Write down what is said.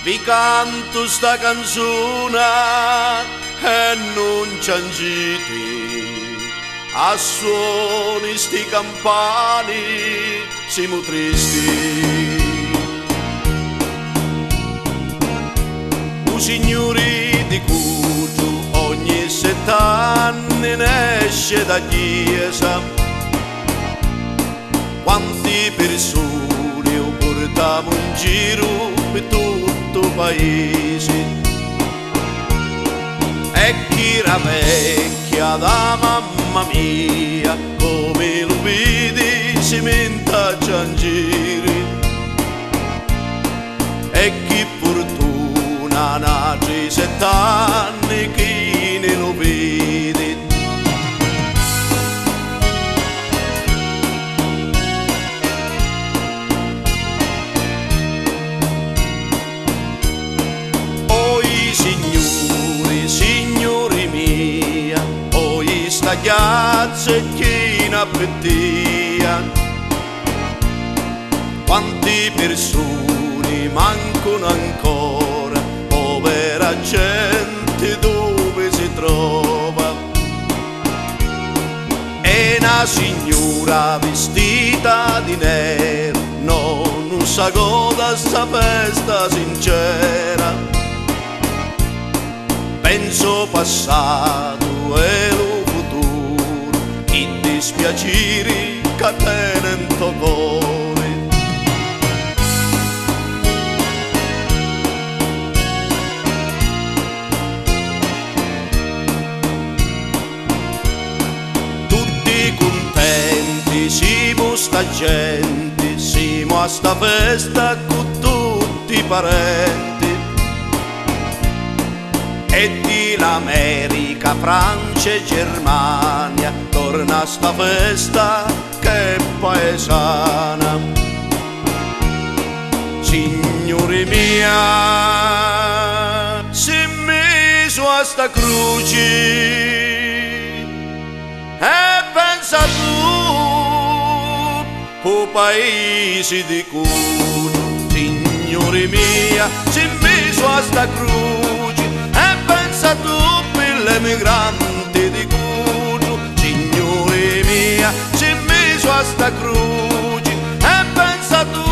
Vi canto sta canzone e non ciangiti, a suoni sti campani siamo tristi. U signori di Cugio ogni 7 anni ne esce da chiesa, quanti persone lo portiamo in giro per tutto il paese. E chi era vecchia da mamma mia, come lo vedi si menta a ciangire. E chi fortuna nasce 7 anni, chi ne lo vede. Signori mia, poi sta chiazza e chi ne appettia, quanti persone mancano ancora, povera gente dove si trova. E una signora vestita di nero non sa goda sta festa sincera. Penso passato e lo futuro, i dispiaceri che tenen to cuore. Tutti contenti, siamo sta gente, siamo a sta festa con tutti i parenti. E di l'America, Francia e Germania torna a sta festa che è paesana. Signori mia, si messo a sta croce e pensa tu o paese di Cugio. Signori mia, si messo a sta croce pensa tu per l'emigrante di Cugio. Signore mia, si è messo a sta croce e pensa tu